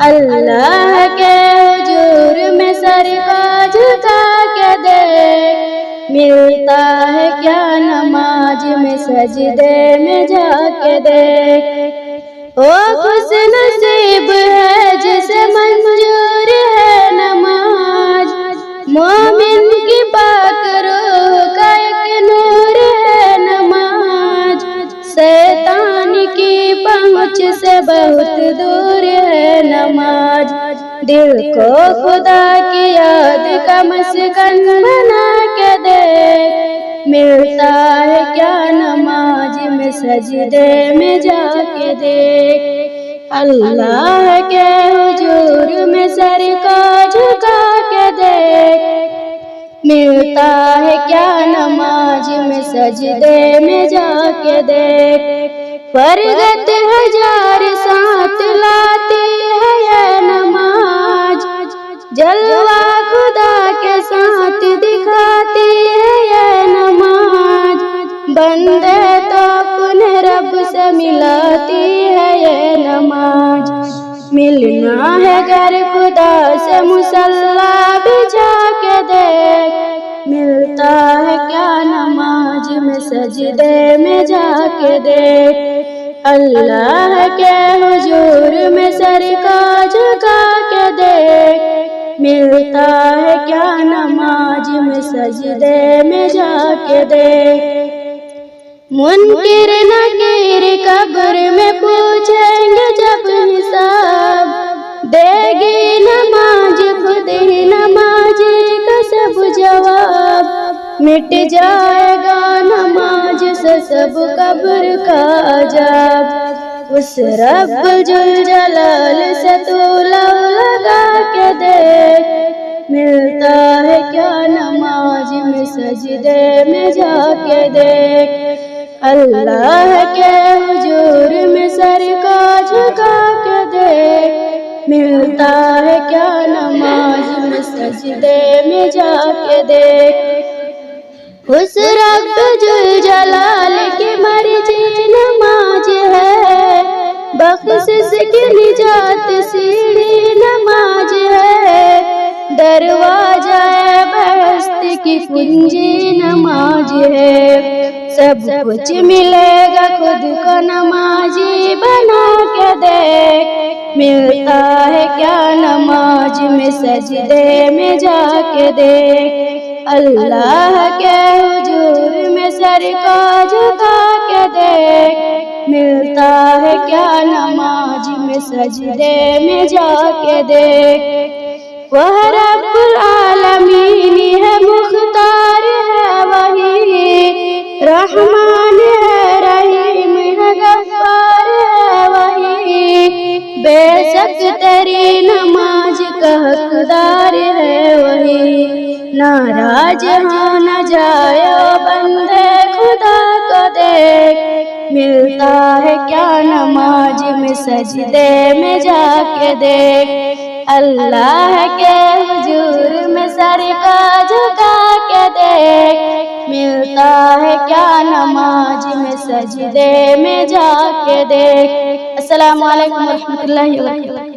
اللہ کے حضور میں سر کو جھکا کے دیکھ، ملتا ہے کیا نماز میں سجدے میں جا کے دیکھ۔ وہ خوش نصیب ہے جسے منظور ہے نماز، مومن کی پاک روح کا ایک نور ہے نماز، شیطان کی پہنچ سے بہت دور ہے نماز، دل کو خدا کی یاد کا مسکن بنا کے دیکھ، ملتا ہے کیا نماز میں سجدے میں جا کے دیکھ۔ اللہ کے حضور میں سر کو جھکا کے دیکھ، ملتا ہے کیا نماز میں سجدے میں جا کے دیکھ۔ فرغت ہزار ساتھ لاتی ہے یہ نماز، جلوہ خدا کے ساتھ دکھاتی ہے یہ نماز، بندے تو اپنے رب سے ملاتی ہے یہ نماز، ملنا ہے گر خدا سے مصلی بچھا کے دیکھ، ملتا ہے کیا نماز میں سجدے میں جا کے دیکھ۔ اللہ کے حضور میں سر کو جھکا کے دیکھ، ملتا ہے کیا نماز میں سجدے میں جا کے دیکھ۔ منکر نکیر قبر میں پوچھیں گے جب حساب، دے گی نماز خود ہی نمازی کا سب جواب، مٹ جائے گا نماز سے سب قبر کا عذاب، اس رب ذوالجلال سے تو لو لگا کے دیکھ، ملتا ہے کیا نماز میں سجدے میں جا کے دیکھ۔ اللہ کے حضور میں سر کو جھکا کے دیکھ، ملتا ہے کیا نماز میں سجدے میں جا کے دیکھ۔ اس رب ذوالجلال کی مرضی نماز ہے، بخشش کی نجات سیڑھی نماز ہے، دروازہ بہشت کی کنجی نماز ہے، سب کچھ ملے گا خود کو نمازی بنا کے دیکھ، ملتا ہے کیا نماز میں سجدے میں جا کے دیکھ۔ اللہ کے حضور میں سر کو جھکا کے دیکھ، ملتا ہے کیا نماز میں سجدے میں جا کے دیکھ۔ وہ رب العالمین ہے، مختار ہے وہی، رحمان ہے رحیم ہے غفار ہے وہی، بے شک تیری نماز کا حقدار ہے وہی، ناراض ہو نہ جائے بندے خدا کو دیکھ، ملتا ہے کیا نماز میں سجدے میں جا کے دیکھ۔ اللہ کے حضور میں سر کو جھکا کے دیکھ، ملتا ہے کیا نماز میں سجدے میں جا کے دیکھ۔ السلام علیکم ورحمۃ اللہ وبرکاتہ۔